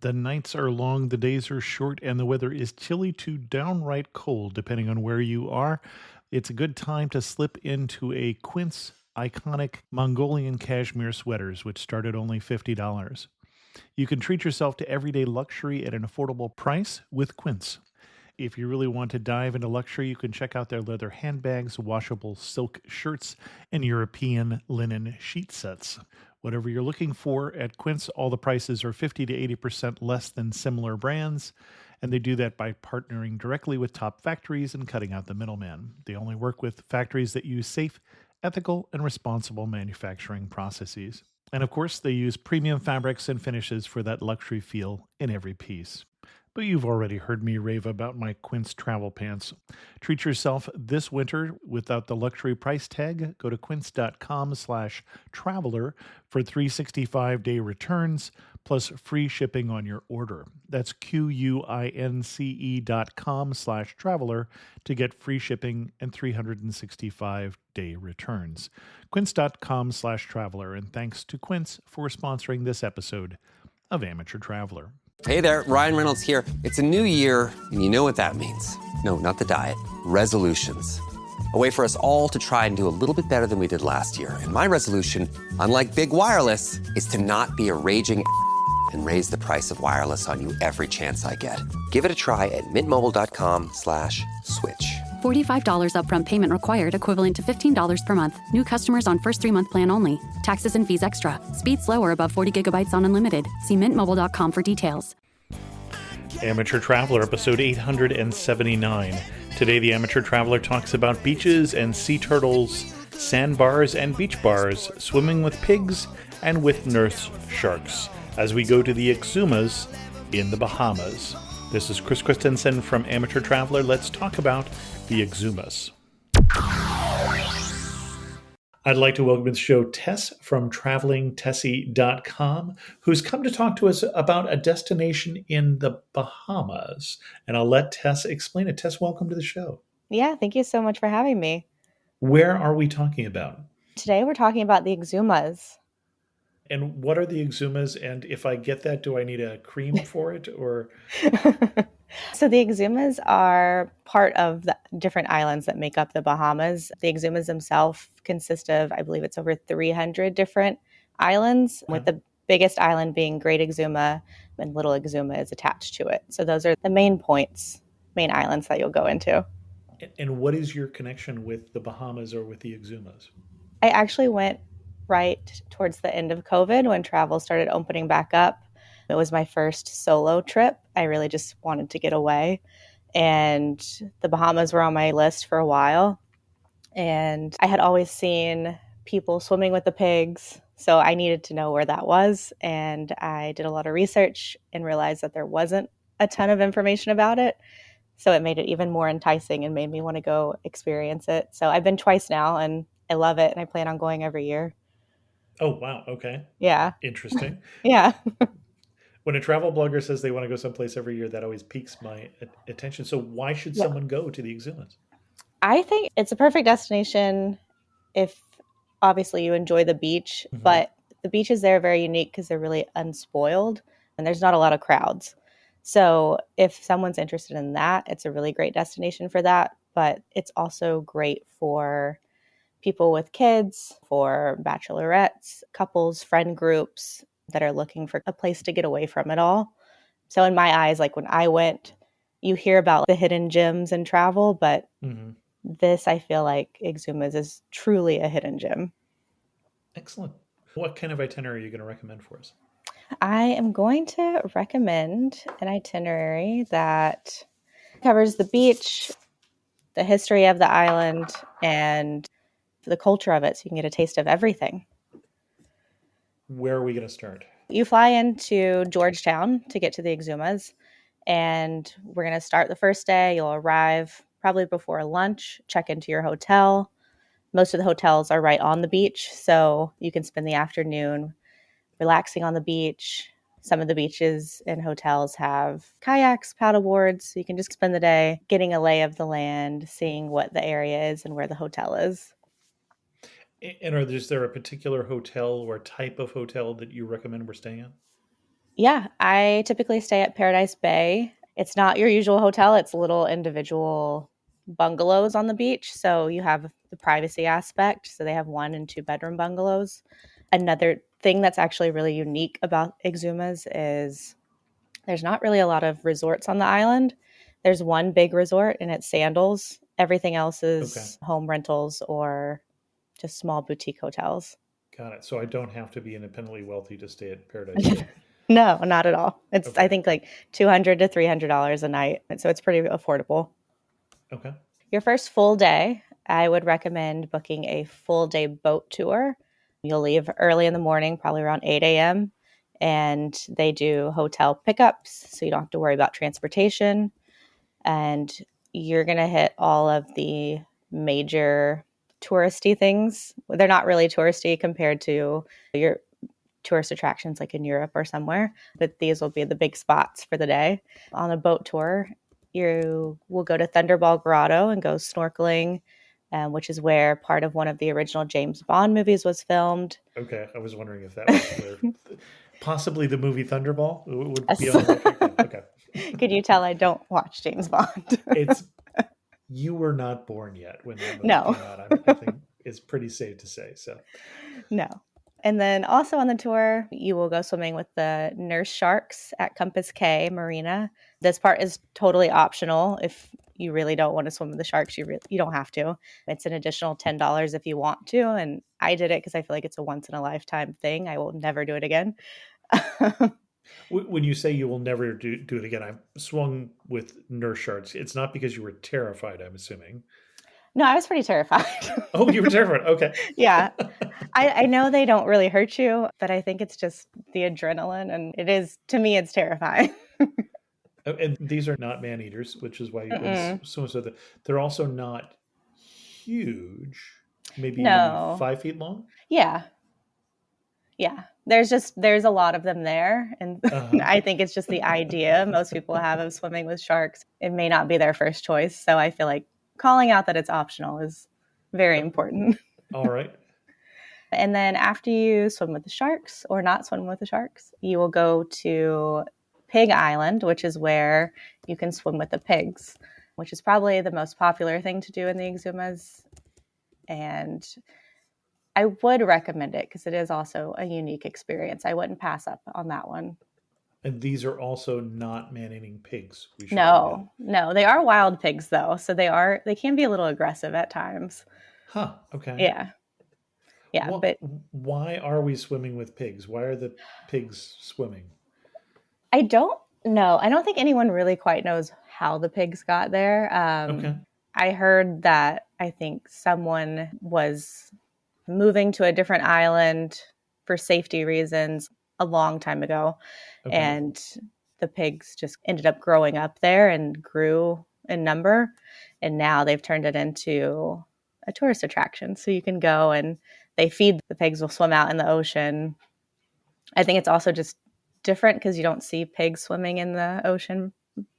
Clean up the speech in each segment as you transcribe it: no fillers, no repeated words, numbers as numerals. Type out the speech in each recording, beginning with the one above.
The nights are long, the days are short, and the weather is chilly to downright cold, depending on where you are. It's a good time to slip into a Quince iconic Mongolian cashmere sweaters, which start at only $50. You can treat yourself to everyday luxury at an affordable price with Quince. If you really want to dive into luxury, you can check out their leather handbags, washable silk shirts, and European linen sheet sets. Whatever you're looking for at Quince, all the prices are 50 to 80% less than similar brands, and they do that by partnering directly with top factories and cutting out the middleman. They only work with factories that use safe, ethical, and responsible manufacturing processes. And of course, they use premium fabrics and finishes for that luxury feel in every piece. But you've already heard me rave about my Quince travel pants. Treat yourself this winter without the luxury price tag. Go to quince.com/traveler for 365-day returns plus free shipping on your order. That's QUINCE.com/traveler to get free shipping and 365-day returns. Quince.com/traveler. And thanks to Quince for sponsoring this episode of Amateur Traveler. Hey there, Ryan Reynolds here. It's a new year, and you know what that means. No, not the diet. Resolutions. A way for us all to try and do a little bit better than we did last year. And my resolution, unlike Big Wireless, is to not be a raging and raise the price of wireless on you every chance I get. Give it a try at mintmobile.com/switch. $45 upfront payment required, equivalent to $15 per month. New customers on first 3-month plan only. Taxes and fees extra. Speed slower above 40 gigabytes on unlimited. See mintmobile.com for details. Amateur Traveler, episode 879. Today, the Amateur Traveler talks about beaches and sea turtles, sandbars and beach bars, swimming with pigs, and with nurse sharks, as we go to the Exumas in the Bahamas. This is Chris Christensen from Amateur Traveler. Let's talk about the Exumas. I'd like to welcome to the show Tess from travelingtessie.com, who's come to talk to us about a destination in the Bahamas. And I'll let Tess explain it. Tess, welcome to the show. Yeah, thank you so much for having me. Where are we talking about? Today we're talking about the Exumas. And what are the Exumas? And if I get that, do I need a cream for it? Or So the Exumas are part of the different islands that make up the Bahamas. The Exumas themselves consist of, I believe it's over 300 different islands, with the biggest island being Great Exuma, and Little Exuma is attached to it. So those are the main islands that you'll go into. And what is your connection with the Bahamas or with the Exumas? I actually went right towards the end of COVID when travel started opening back up. It was my first solo trip. I really just wanted to get away. And the Bahamas were on my list for a while. And I had always seen people swimming with the pigs. So I needed to know where that was. And I did a lot of research and realized that there wasn't a ton of information about it. So it made it even more enticing and made me want to go experience it. So I've been twice now and I love it. And I plan on going every year. Oh, wow. Okay. Yeah. Interesting. Yeah. When a travel blogger says they want to go someplace every year, that always piques my attention. So why should someone go to the Exumas? I think it's a perfect destination if obviously you enjoy the beach, but the beaches there are very unique because they're really unspoiled and there's not a lot of crowds. So if someone's interested in that, it's a really great destination for that. But it's also great for people with kids, for bachelorettes, couples, friend groups that are looking for a place to get away from it all. So in my eyes, like when I went, you hear about the hidden gems in travel, but this, I feel like Exumas is truly a hidden gem. Excellent. What kind of itinerary are you going to recommend for us? I am going to recommend an itinerary that covers the beach, the history of the island, and the culture of it, so you can get a taste of everything. Where are we going to start? You fly into Georgetown to get to the Exumas, and we're going to start the first day. You'll arrive probably before lunch, check into your hotel. Most of the hotels are right on the beach, so you can spend the afternoon relaxing on the beach. Some of the beaches and hotels have kayaks, paddleboards, so you can just spend the day getting a lay of the land, seeing what the area is and where the hotel is. And is there a particular hotel or type of hotel that you recommend we're staying at? Yeah, I typically stay at Paradise Bay. It's not your usual hotel, it's little individual bungalows on the beach. So you have the privacy aspect. So they have 1 and 2 bedroom bungalows. Another thing that's actually really unique about Exumas is there's not really a lot of resorts on the island. There's one big resort and it's Sandals. Everything else Okay. is home rentals or just small boutique hotels. Got it. So I don't have to be independently wealthy to stay at Paradise Bay. No, not at all. It's I Okay. think like $200 to $300 a night, so it's pretty affordable. Okay. Your first full day, I would recommend booking a full day boat tour. You'll leave early in the morning, probably around 8 a.m., and they do hotel pickups, so you don't have to worry about transportation. And you're going to hit all of the major touristy things. They're not really touristy compared to your tourist attractions like in Europe or somewhere, but these will be the big spots for the day. On a boat tour, you will go to Thunderball Grotto and go snorkeling, which is where part of one of the original James Bond movies was filmed. Okay. I was wondering if that was where possibly the movie Thunderball would be on the record. Yeah, okay. Could you tell I don't watch James Bond? It's you were not born yet when that movie No. came out. I think it's pretty safe to say. So No. And then also on the tour, you will go swimming with the nurse sharks at Compass Cay Marina. This part is totally optional. If you really don't want to swim with the sharks, you don't have to. It's an additional $10 if you want to. And I did it because I feel like it's a once in a lifetime thing. I will never do it again. when you say you will never do it again, I swung with nurse sharks. It's not because you were terrified, I'm assuming. No, I was pretty terrified. Oh, you were terrified. Okay. Yeah. I know they don't really hurt you, but I think it's just the adrenaline. And it is, to me, it's terrifying. And these are not man eaters, which is why you Mm-mm. so they're also not huge, maybe No. 5 feet long. Yeah. Yeah. There's a lot of them there. And Uh-huh. I think it's just the idea most people have of swimming with sharks. It may not be their first choice. So I feel like calling out that it's optional is very important. All right. And then after you swim with the sharks or not swim with the sharks, you will go to Pig Island, which is where you can swim with the pigs, which is probably the most popular thing to do in the Exumas. And I would recommend it because it is also a unique experience. I wouldn't pass up on that one. And these are also not man-eating pigs. We should No, they are wild pigs though. So they can be a little aggressive at times. Huh. Okay. Yeah. Yeah. Well, But why are we swimming with pigs? Why are the pigs swimming? I don't know. I don't think anyone really quite knows how the pigs got there. Okay. I heard that I think someone was moving to a different island for safety reasons a long time ago. Okay. And the pigs just ended up growing up there and grew in number. And now they've turned it into a tourist attraction. So you can go and they feed the pigs, will swim out in the ocean. I think it's also just different because you don't see pigs swimming in the ocean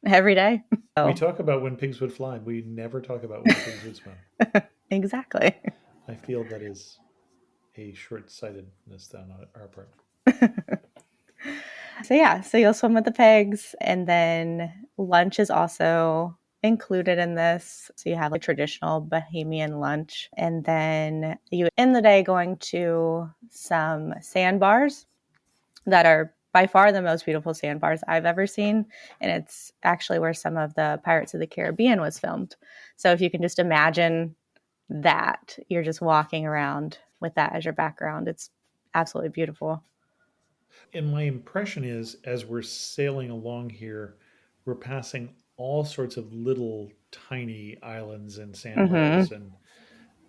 every day. So. We talk about when pigs would fly. We never talk about when pigs would swim. Exactly. I feel that is a short-sightedness on our part. So you'll swim with the pigs, and then lunch is also included in this. So you have a traditional Bahamian lunch, and then you end the day going to some sandbars that are by far the most beautiful sandbars I've ever seen. And it's actually where some of the Pirates of the Caribbean was filmed. So if you can just imagine that, you're just walking around with that as your background. It's absolutely beautiful. And my impression is, as we're sailing along here, we're passing all sorts of little tiny islands and sandbars, and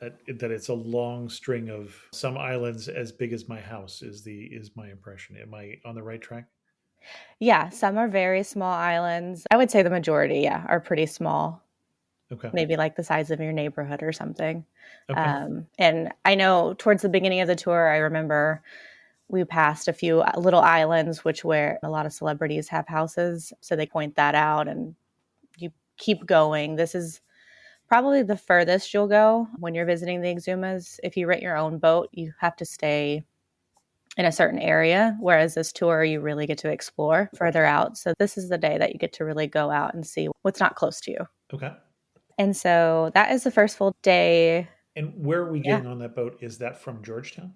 that it's a long string of some islands as big as my house is my impression. Am I on the right track? Yeah, some are very small islands. I would say the majority, are pretty small. Okay. Maybe like the size of your neighborhood or something. Okay. And I know towards the beginning of the tour, I remember we passed a few little islands, where a lot of celebrities have houses. So they point that out and you keep going. This is probably the furthest you'll go when you're visiting the Exumas. If you rent your own boat, you have to stay in a certain area, whereas this tour, you really get to explore further out. So this is the day that you get to really go out and see what's not close to you. Okay. And so that is the first full day. And where are we Yeah. getting on that boat? Is that from Georgetown?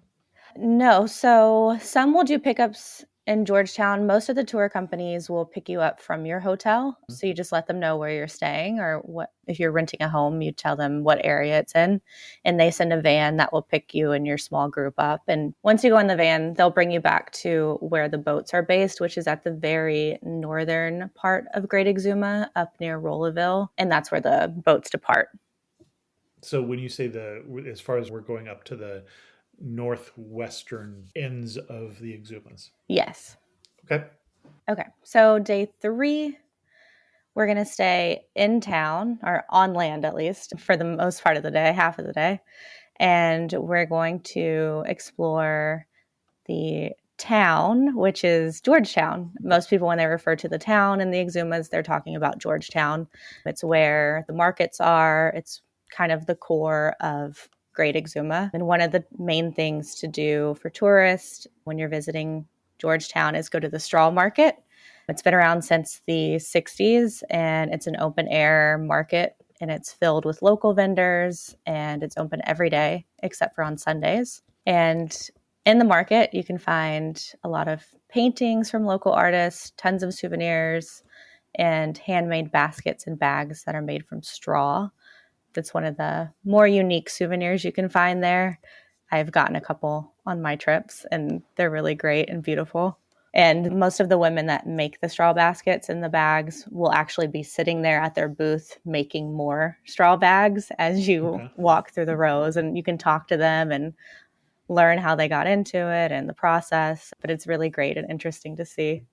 No. So some will do pickups in Georgetown. Most of the tour companies will pick you up from your hotel. So you just let them know where you're staying, or what, if you're renting a home, you tell them what area it's in, and they send a van that will pick you and your small group up. And once you go in the van, they'll bring you back to where the boats are based, which is at the very northern part of Great Exuma up near Rollville. And that's where the boats depart. So when you say as far as we're going up to the northwestern ends of the Exumas. Yes. Okay. Okay. So day 3, we're going to stay in town, or on land at least, for the most part of the day, half of the day. And we're going to explore the town, which is Georgetown. Most people, when they refer to the town in the Exumas, they're talking about Georgetown. It's where the markets are. It's kind of the core of Great Exuma. And one of the main things to do for tourists when you're visiting Georgetown is go to the straw market. It's been around since the 60s, and it's an open air market, and it's filled with local vendors, and it's open every day except for on Sundays. And in the market, you can find a lot of paintings from local artists, tons of souvenirs, and handmade baskets and bags that are made from straw. That's one of the more unique souvenirs you can find there. I've gotten a couple on my trips, and they're really great and beautiful. And most of the women that make the straw baskets and the bags will actually be sitting there at their booth making more straw bags as you walk through the rows, and you can talk to them and learn how they got into it and the process. But it's really great and interesting to see.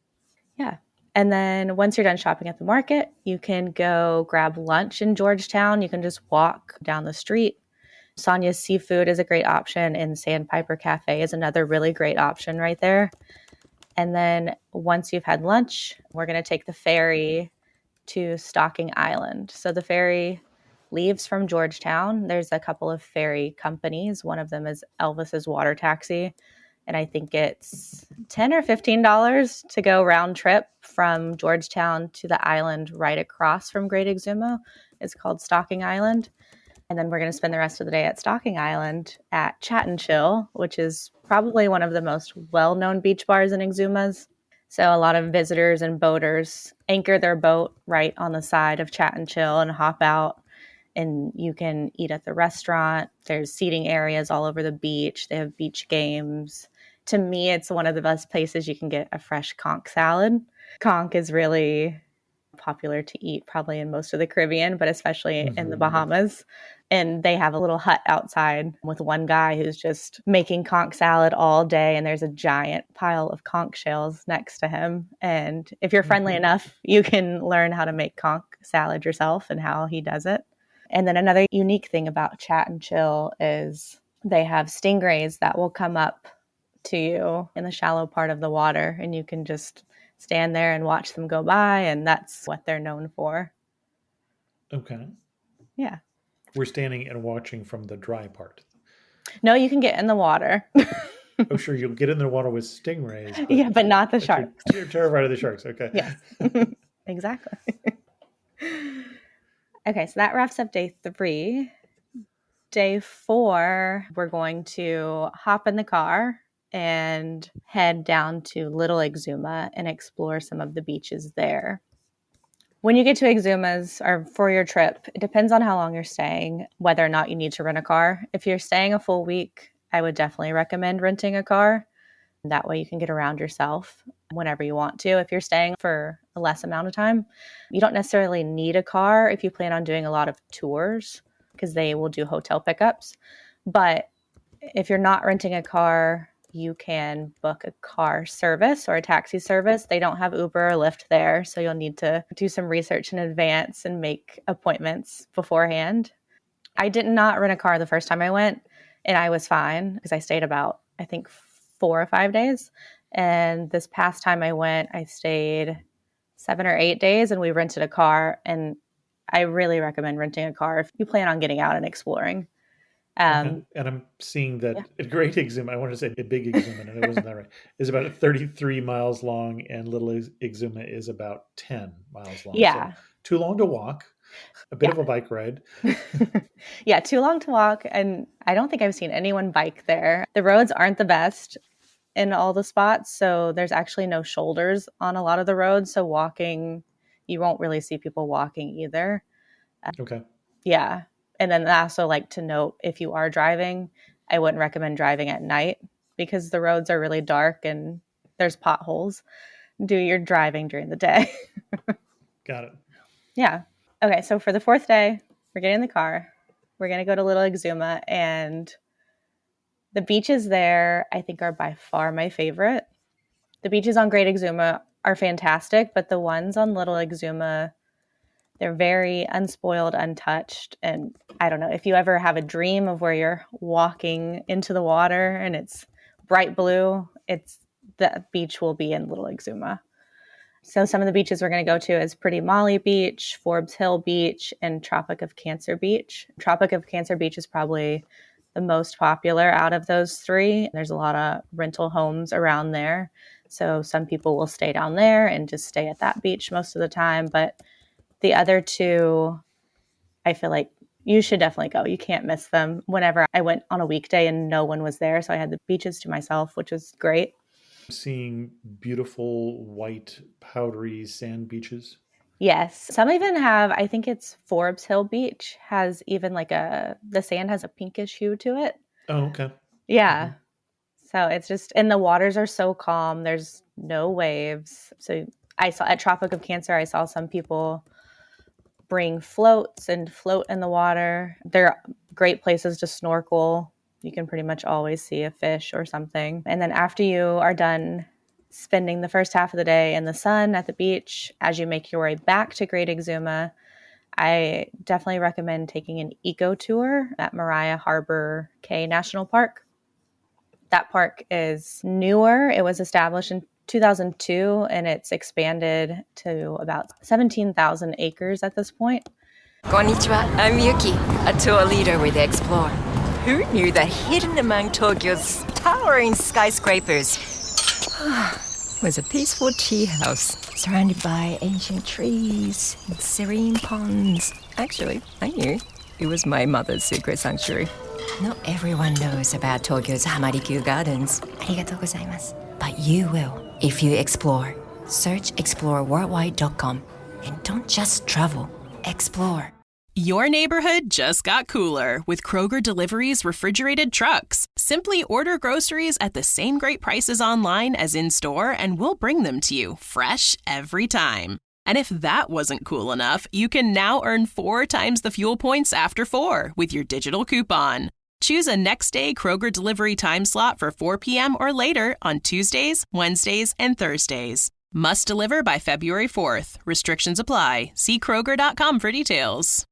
Yeah. And then once you're done shopping at the market, you can go grab lunch in Georgetown. You can just walk down the street. Sonia's Seafood is a great option, and Sandpiper Cafe is another really great option right there. And then once you've had lunch, we're going to take the ferry to Stocking Island. So the ferry leaves from Georgetown. There's a couple of ferry companies. One of them is Elvis's Water Taxi. And I think it's $10 or $15 to go round trip from Georgetown to the island right across from Great Exuma. It's called Stocking Island. And then we're going to spend the rest of the day at Stocking Island at Chat and Chill, which is probably one of the most well-known beach bars in Exumas. So a lot of visitors and boaters anchor their boat right on the side of Chat and Chill and hop out, and you can eat at the restaurant. There's seating areas all over the beach. They have beach games. To me, it's one of the best places you can get a fresh conch salad. Conch is really popular to eat probably in most of the Caribbean, but especially in the Bahamas. And they have a little hut outside with one guy who's just making conch salad all day. And there's a giant pile of conch shells next to him. And if you're friendly enough, you can learn how to make conch salad yourself and how he does it. And then another unique thing about Chat and Chill is they have stingrays that will come up to you in the shallow part of the water, and you can just stand there and watch them go by, and that's what they're known for. Okay. Yeah. We're standing and watching from the dry part. No, you can get in the water. Oh, sure. You'll get in the water with stingrays. But not the sharks. You're terrified of the sharks. Okay. Yes. Exactly. Okay, so that wraps up day 3. Day 4, we're going to hop in the car and head down to Little Exuma and explore some of the beaches there. When you get to Exumas, or for your trip, it depends on how long you're staying, whether or not you need to rent a car. If you're staying a full week, I would definitely recommend renting a car. That way you can get around yourself whenever you want to. If you're staying for a less amount of time, you don't necessarily need a car if you plan on doing a lot of tours, because they will do hotel pickups. But if you're not renting a car, you can book a car service or a taxi service. They don't have Uber or Lyft there, so you'll need to do some research in advance and make appointments beforehand. I did not rent a car the first time I went, and I was fine because I stayed about, I think, 4 or 5 days. And this past time I went, I stayed 7 or 8 days, and we rented a car. And I really recommend renting a car if you plan on getting out and exploring. Okay. Um, And I'm seeing yeah. that a great Exuma, I wanted to say a big Exuma, and it wasn't that right, is about 33 miles long, and little Exuma is about 10 miles long. So Yeah. too long to walk, a bit Yeah. of a bike ride. Yeah, too long to walk. And I don't think I've seen anyone bike there. The roads aren't the best in all the spots. So there's actually no shoulders on a lot of the roads. So walking, you won't really see people walking either. Okay. Yeah. And then I also like to note if you are driving, I wouldn't recommend driving at night because the roads are really dark and there's potholes. Do your driving during the day. Got it. Yeah. Okay. So for the fourth day, we're getting in the car. We're going to go to Little Exuma, and the beaches there, I think, are by far my favorite. The beaches on Great Exuma are fantastic, but the ones on Little Exuma, they're very unspoiled, untouched. And I don't know, if you ever have a dream of where you're walking into the water and it's bright blue, it's the beach will be in Little Exuma. So some of the beaches we're going to go to is Pretty Molly Beach, Forbes Hill Beach, and Tropic of Cancer Beach. Tropic of Cancer Beach is probably the most popular out of those three. There's a lot of rental homes around there. So some people will stay down there and just stay at that beach most of the time. But the other two, I feel like you should definitely go. You can't miss them. Whenever I went on a weekday and no one was there, so I had the beaches to myself, which was great. Seeing beautiful white powdery sand beaches. Yes. Some even have, I think it's Forbes Hill Beach has even like the sand has a pinkish hue to it. Oh, okay. Yeah. So it's just, and the waters are so calm. There's no waves. So I saw at Tropic of Cancer, I saw some people bring floats and float in the water. They're great places to snorkel. You can pretty much always see a fish or something. And then after you are done spending the first half of the day in the sun at the beach, as you make your way back to Great Exuma, I definitely recommend taking an eco tour at Mariah Harbor Cay National Park. That park is newer. It was established in 2002 and it's expanded to about 17,000 acres at this point. Konnichiwa, I'm Yuki, a tour leader with Explore. Who knew that hidden among Tokyo's towering skyscrapers was a peaceful tea house surrounded by ancient trees and serene ponds? Actually, I knew. It was my mother's secret sanctuary. Not everyone knows about Tokyo's Hamarikyu Gardens. Arigatou gozaimasu. But you will if you explore. Search exploreworldwide.com and don't just travel, explore. Your neighborhood just got cooler with Kroger Delivery's refrigerated trucks. Simply order groceries at the same great prices online as in-store, and we'll bring them to you fresh every time. And if that wasn't cool enough, you can now earn 4 times the fuel points after 4 with your digital coupon. Choose a next-day Kroger Delivery time slot for 4 p.m. or later on Tuesdays, Wednesdays, and Thursdays. Must deliver by February 4th. Restrictions apply. See Kroger.com for details.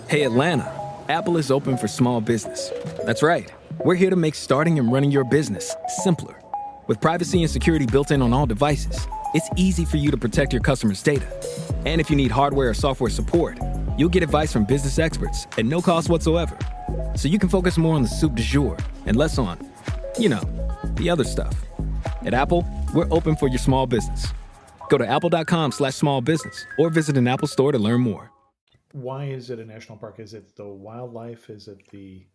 Hey, Atlanta, Apple is open for small business. That's right. We're here to make starting and running your business simpler. With privacy and security built in on all devices, it's easy for you to protect your customers' data. And if you need hardware or software support, you'll get advice from business experts at no cost whatsoever. So you can focus more on the soup du jour and less on, the other stuff. At Apple, we're open for your small business. Go to apple.com/small business or visit an Apple store to learn more. Why is it a national park? Is it the wildlife? Is it the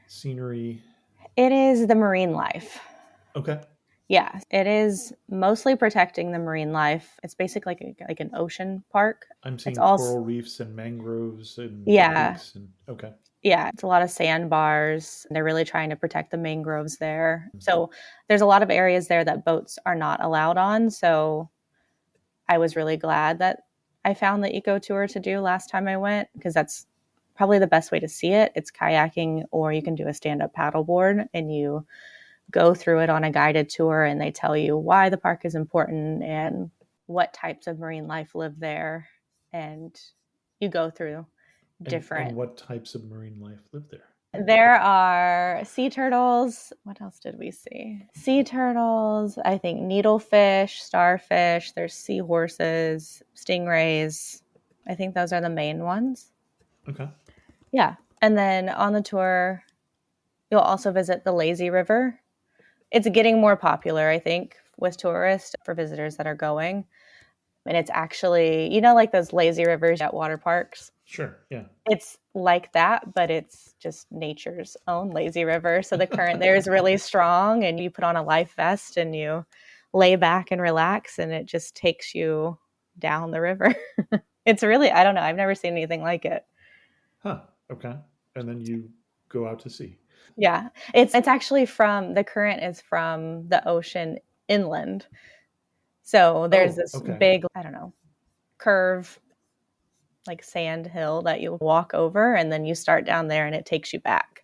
scenery? It is the marine life. Okay. Yeah, it is mostly protecting the marine life. It's basically like an ocean park. I'm seeing It's all coral reefs and mangroves and Yeah. creeks and okay. Yeah, it's a lot of sandbars. They're really trying to protect the mangroves there. So there's a lot of areas there that boats are not allowed on. So I was really glad that I found the eco tour to do last time I went, because that's probably the best way to see it. It's kayaking, or you can do a stand-up paddleboard and you go through it on a guided tour, and they tell you why the park is important and what types of marine life live there. And you go through different. And what types of marine life live there? There are sea turtles. What else did we see? Sea turtles, I think needlefish, starfish, there's seahorses, stingrays. I think those are the main ones. Okay. Yeah. And then on the tour, you'll also visit the lazy river. It's getting more popular, I think, with tourists for visitors that are going. And it's actually, like those lazy rivers at water parks. Sure. Yeah. It's like that, but it's just nature's own lazy river. So the current there is really strong, and you put on a life vest and you lay back and relax, and it just takes you down the river. It's really, I don't know. I've never seen anything like it. Huh. Okay. And then you go out to sea. Yeah. It's actually the current is from the ocean inland. So there's this okay. big, I don't know, curve, like sand hill that you walk over, and then you start down there and it takes you back.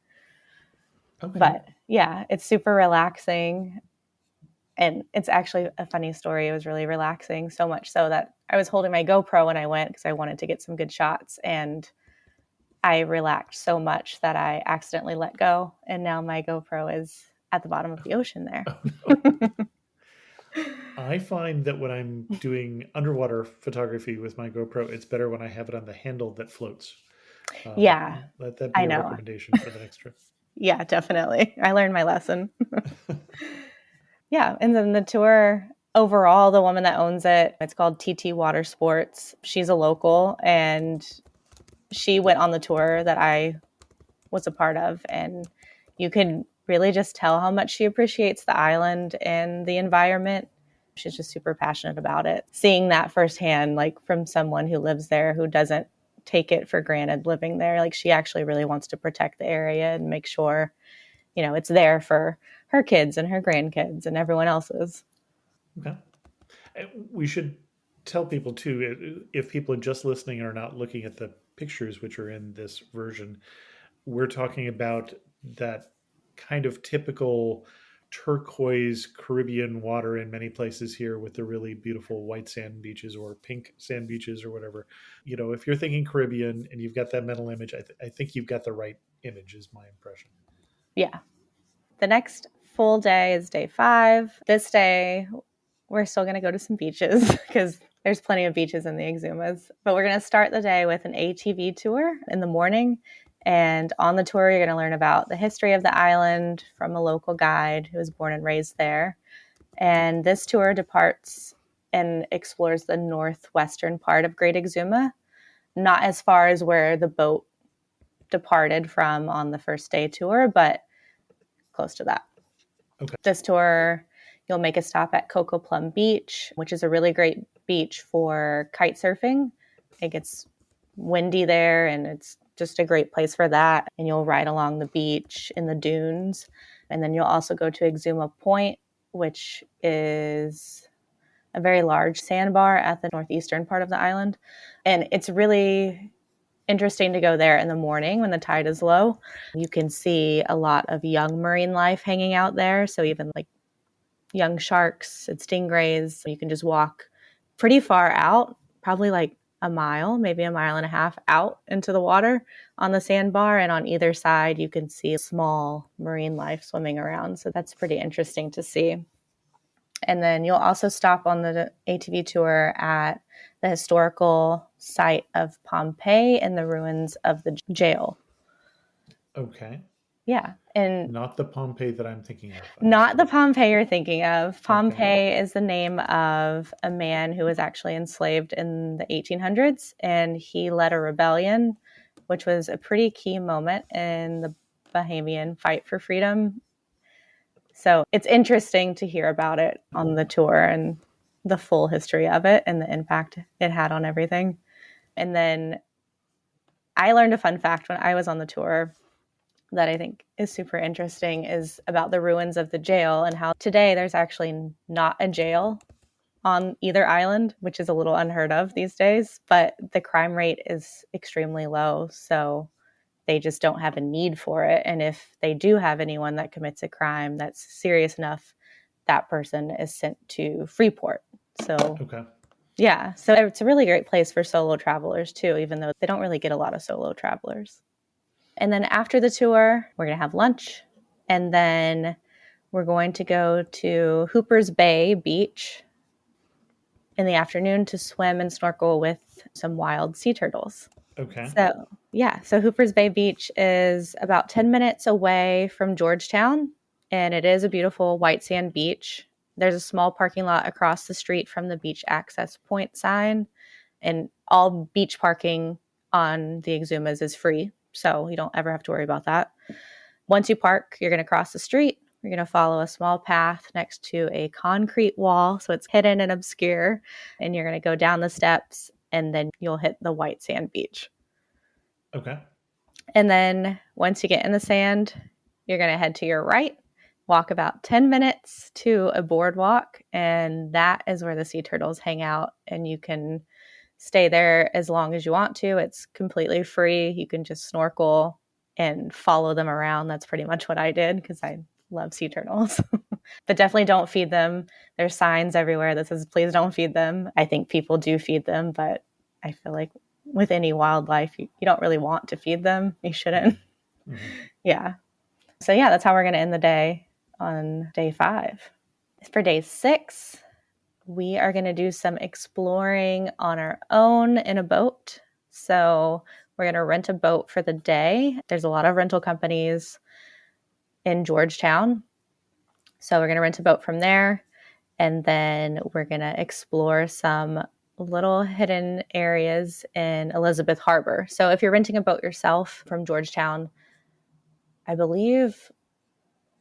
Okay. But yeah, it's super relaxing. And it's actually a funny story. It was really relaxing, so much so that I was holding my GoPro when I went because I wanted to get some good shots. And I relaxed so much that I accidentally let go. And now my GoPro is at the bottom of the ocean there. Oh, no. I find that when I'm doing underwater photography with my GoPro, it's better when I have it on the handle that floats. Yeah, Let that be a recommendation for the next trip. Yeah, definitely. I learned my lesson. Yeah. And then the tour overall, the woman that owns it, it's called TT Water Sports. She's a local, and she went on the tour that I was a part of. And you can really just tell how much she appreciates the island and the environment. She's just super passionate about it. Seeing that firsthand, like from someone who lives there, who doesn't take it for granted living there. Like she actually really wants to protect the area and make sure, it's there for her kids and her grandkids and everyone else's. Okay. We should tell people too, if people are just listening and are not looking at the pictures which are in this version, we're talking about that kind of typical turquoise Caribbean water in many places here with the really beautiful white sand beaches or pink sand beaches or whatever. If you're thinking Caribbean and you've got that mental image, I think you've got the right image, is my impression. Yeah. The next full day is day 5. This day, we're still going to go to some beaches because there's plenty of beaches in the Exumas. But we're going to start the day with an ATV tour in the morning. And on the tour, you're going to learn about the history of the island from a local guide who was born and raised there. And this tour departs and explores the northwestern part of Great Exuma, not as far as where the boat departed from on the first day tour, but close to that. Okay. This tour, you'll make a stop at Coco Plum Beach, which is a really great beach for kite surfing. It gets windy there, and it's just a great place for that. And you'll ride along the beach in the dunes. And then you'll also go to Exuma Point, which is a very large sandbar at the northeastern part of the island. And it's really interesting to go there in the morning when the tide is low. You can see a lot of young marine life hanging out there. So even like young sharks and stingrays, you can just walk pretty far out, probably like a mile, maybe a mile and a half out into the water on the sandbar. And on either side, you can see small marine life swimming around. So that's pretty interesting to see. And then you'll also stop on the ATV tour at the historical site of Pompeii and the ruins of the jail. Okay. Yeah. And not the Pompeii that I'm thinking of. Not the Pompeii you're thinking of. Pompeii is the name of a man who was actually enslaved in the 1800s, and he led a rebellion, which was a pretty key moment in the Bahamian fight for freedom. So it's interesting to hear about it on the tour and the full history of it and the impact it had on everything. And then I learned a fun fact when I was on the tour that I think is super interesting, is about the ruins of the jail and how today there's actually not a jail on either island, which is a little unheard of these days, but the crime rate is extremely low. So they just don't have a need for it. And if they do have anyone that commits a crime that's serious enough, that person is sent to Freeport. So, okay. Yeah. So it's a really great place for solo travelers too, even though they don't really get a lot of solo travelers. And then after the tour, we're going to have lunch. And then we're going to go to Hooper's Bay Beach in the afternoon to swim and snorkel with some wild sea turtles. Okay. So Yeah, so Hooper's Bay Beach is about 10 minutes away from Georgetown, and it is a beautiful white sand beach. There's a small parking lot across the street from the beach access point sign, and all beach parking on the Exumas is free, so you don't ever have to worry about that. Once you park, you're going to cross the street. You're going to follow a small path next to a concrete wall, so it's hidden and obscure, and you're going to go down the steps, and then you'll hit the white sand beach. Okay. And then once you get in the sand, you're going to head to your right, walk about 10 minutes to a boardwalk, and that is where the sea turtles hang out, and you can stay there as long as you want to. It's completely free. You can just snorkel and follow them around. That's pretty much what I did because I love sea turtles. But definitely don't feed them. There's signs everywhere that says, please don't feed them. I think people do feed them, but I feel like with any wildlife, you don't really want to feed them. You shouldn't. Mm-hmm. Yeah. So yeah, that's how we're going to end the day on day 5. For day 6, we are going to do some exploring on our own in a boat. So we're going to rent a boat for the day. There's a lot of rental companies in Georgetown. So we're going to rent a boat from there. And then we're going to explore some little hidden areas in Elizabeth Harbor. So if you're renting a boat yourself from Georgetown, I believe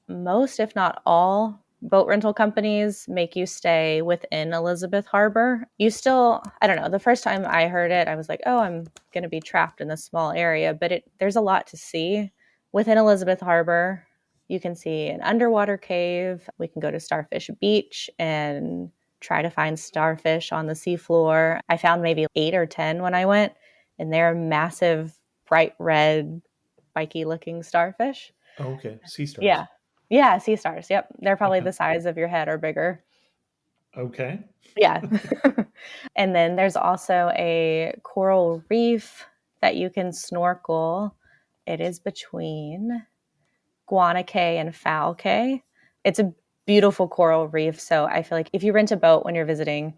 most, if not all, boat rental companies make you stay within Elizabeth Harbor. You still, I don't know, the first time I heard it, I was like, oh, I'm going to be trapped in this small area. But there's a lot to see. Within Elizabeth Harbor, you can see an underwater cave. We can go to Starfish Beach and try to find starfish on the seafloor. I found maybe 8 or 10 when I went, and they're massive, bright red, spiky-looking starfish. Oh, okay. Sea stars. Yeah. Yeah, sea stars. Yep. They're probably the size of your head or bigger. Okay. Yeah. And then there's also a coral reef that you can snorkel. It is between Guana Cay and Foul Cay. It's a beautiful coral reef. So I feel like if you rent a boat when you're visiting,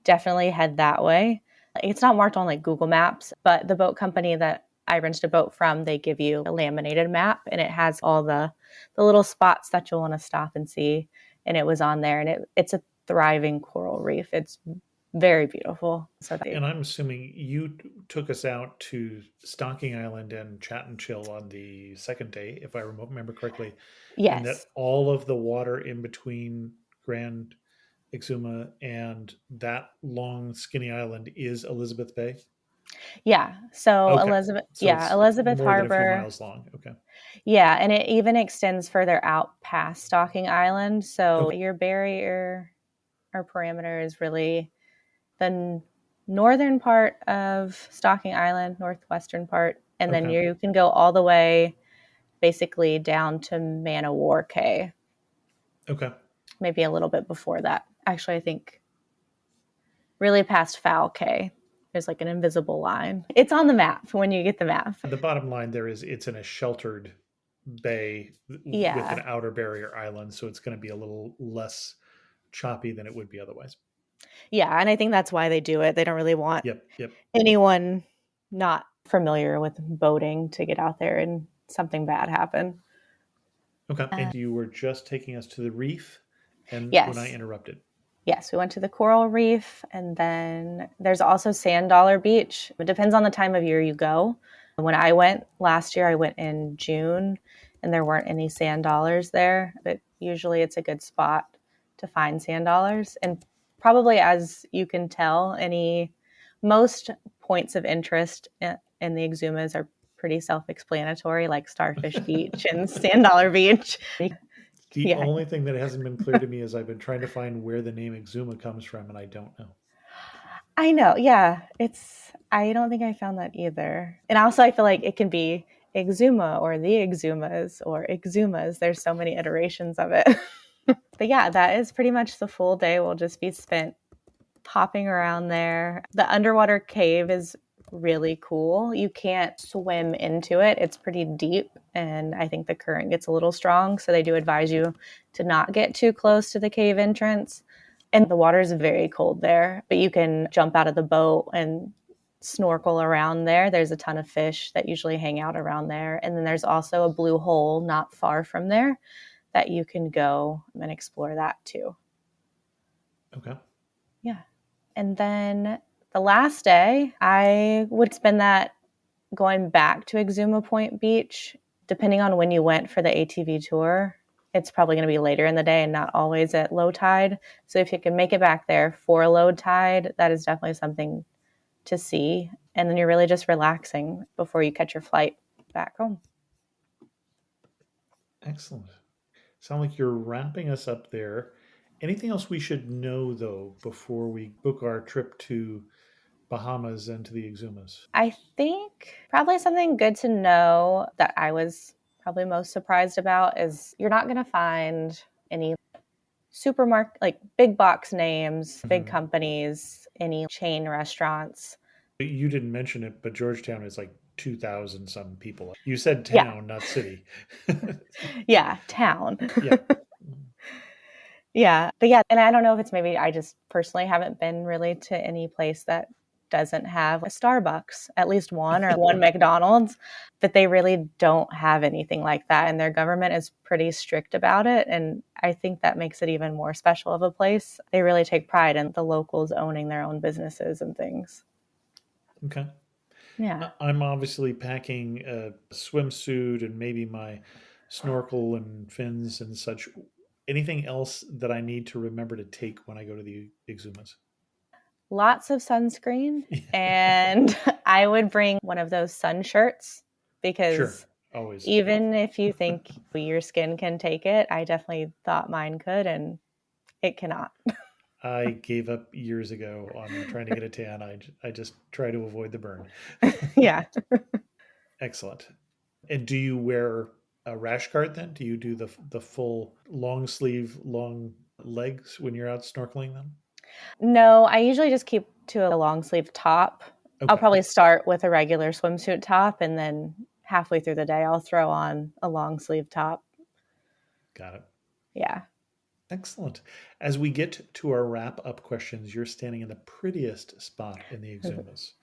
definitely head that way. It's not marked on like Google Maps, but the boat company that I rented a boat from, they give you a laminated map, and it has all the little spots that you'll want to stop and see. And it was on there, and it's a thriving coral reef. It's very beautiful. And I'm assuming you took us out to Stocking Island and Chat and Chill on the second day, if I remember correctly. Yes. And that all of the water in between Grand Exuma and that long skinny island is Elizabeth Bay? Yeah. So okay. Elizabeth more Harbor. Than a few miles long. Okay. Yeah, and it even extends further out past Stocking Island. So your barrier or parameter is really the northern part of Stocking Island, northwestern part, and then you can go all the way basically down to Man o' War Cay. Okay. Maybe a little bit before that. Actually, I think really past Foul Cay. There's like an invisible line. It's on the map when you get the map. The bottom line there is it's in a sheltered bay with an outer barrier island, so it's going to be a little less choppy than it would be otherwise. Yeah, and I think that's why they do it. They don't really want anyone not familiar with boating to get out there and something bad happen. Okay. And you were just taking us to the reef and when I interrupted. Yes, we went to the coral reef, and then there's also Sand Dollar Beach. It depends on the time of year you go. When I went last year, I went in June, and there weren't any sand dollars there, but usually it's a good spot to find sand dollars. And probably, as you can tell, most points of interest in the Exumas are pretty self-explanatory, like Starfish Beach and Sand Dollar Beach. The only thing that hasn't been clear to me is I've been trying to find where the name Exuma comes from, and I don't know. I know. Yeah. I don't think I found that either. And also I feel like it can be Exuma or the Exumas or Exumas. There's so many iterations of it. But yeah, that is pretty much the full day will just be spent popping around there. The underwater cave is really cool. You can't swim into it. It's pretty deep, and I think the current gets a little strong, so they do advise you to not get too close to the cave entrance. And the water is very cold there, but you can jump out of the boat and snorkel around there. There's a ton of fish that usually hang out around there. And then there's also a blue hole not far from there that you can go and explore that too. Okay. Yeah. And then the last day, I would spend that going back to Exuma Point Beach. Depending on when you went for the ATV tour, it's probably going to be later in the day and not always at low tide. So if you can make it back there for low tide, that is definitely something to see. And then you're really just relaxing before you catch your flight back home. Excellent. Sound like you're wrapping us up there. Anything else we should know, though, before we book our trip to Bahamas and to the Exumas? I think probably something good to know that I was probably most surprised about is you're not going to find any supermarket, like big box names, big companies, any chain restaurants. You didn't mention it, but Georgetown is like 2,000 some people. You said town, not city. Yeah, town. Yeah. Yeah. But yeah, and I don't know if it's maybe I just personally haven't been really to any place that doesn't have a Starbucks, at least one, or one McDonald's, but they really don't have anything like that. And their government is pretty strict about it. And I think that makes it even more special of a place. They really take pride in the locals owning their own businesses and things. Okay. Yeah. I'm obviously packing a swimsuit and maybe my snorkel and fins and such. Anything else that I need to remember to take when I go to the Exumas? Lots of sunscreen. And I would bring one of those sun shirts because always. Even if you think your skin can take it, I definitely thought mine could, and it cannot. I gave up years ago on trying to get a tan. I just try to avoid the burn. Yeah. Excellent. And do you wear a rash guard then? Do you do the full long sleeve, long legs when you're out snorkeling then? No, I usually just keep to a long sleeve top. Okay. I'll probably start with a regular swimsuit top, and then halfway through the day, I'll throw on a long sleeve top. Got it. Yeah. Excellent. As we get to our wrap up questions, you're standing in the prettiest spot in the Exumas.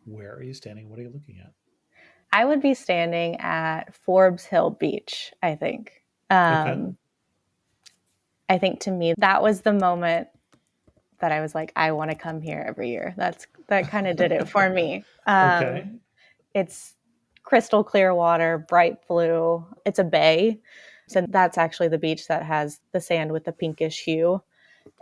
Where are you standing? What are you looking at? I would be standing at Forbes Hill Beach, I think. Okay. I think to me, that was the moment that I was like, I want to come here every year. That kind of did it for me. Okay. It's crystal clear water, bright blue. It's a bay. So that's actually the beach that has the sand with the pinkish hue.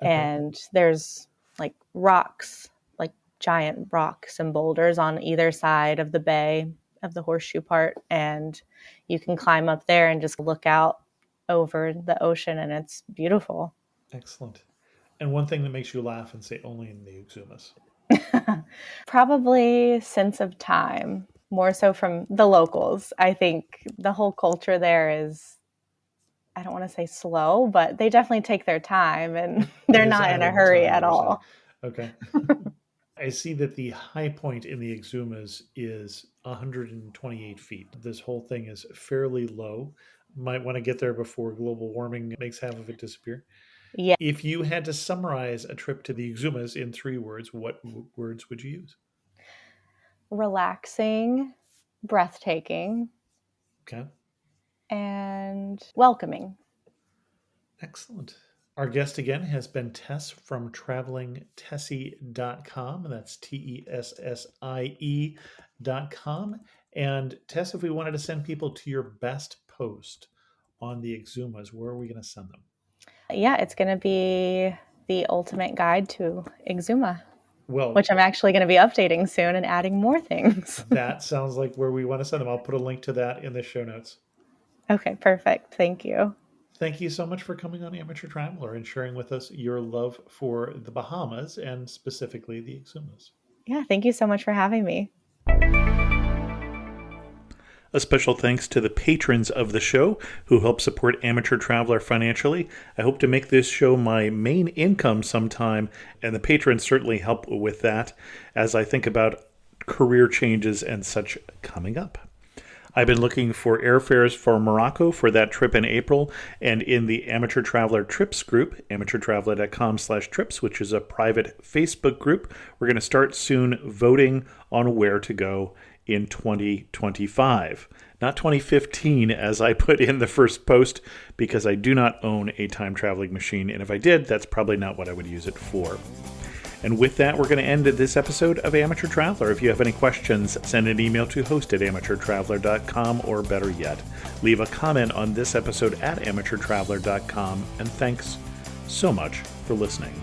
Okay. And there's like rocks, like giant rocks and boulders on either side of the bay, of the horseshoe part. And you can climb up there and just look out over the ocean, and it's beautiful. Excellent. And one thing that makes you laugh and say only in the Exumas? Probably sense of time, more so from the locals. I think the whole culture there is, I don't want to say slow, but they definitely take their time, and they're not in a hurry at all. Okay. I see that the high point in the Exumas is 128 feet. This whole thing is fairly low. Might want to get there before global warming makes half of it disappear. Yeah. If you had to summarize a trip to the Exumas in 3 words, what words would you use? Relaxing, breathtaking, Okay. and welcoming. Excellent. Our guest again has been Tess from travelingtessie.com. That's TESSIE.com. And Tess, if we wanted to send people to your best post on the Exumas, where are we going to send them? Yeah, it's going to be the ultimate guide to Exuma, Well, which I'm actually going to be updating soon and adding more things. That sounds like where we want to send them. I'll put a link to that in the show notes. Okay, perfect. Thank you. Thank you so much for coming on Amateur Traveler and sharing with us your love for the Bahamas and specifically the Exumas. Yeah, thank you so much for having me. A special thanks to the patrons of the show who help support Amateur Traveler financially. I hope to make this show my main income sometime, and the patrons certainly help with that as I think about career changes and such coming up. I've been looking for airfares for Morocco for that trip in April, and in the Amateur Traveler Trips group, amateurtraveler.com/trips, which is a private Facebook group, we're going to start soon voting on where to go in 2025. Not 2015, as I put in the first post, because I do not own a time traveling machine, and if I did, that's probably not what I would use it for. And with that, we're going to end this episode of Amateur Traveler. If you have any questions, send an email to host@amateurtraveler.com, or better yet, leave a comment on this episode at amateurtraveler.com. And thanks so much for listening.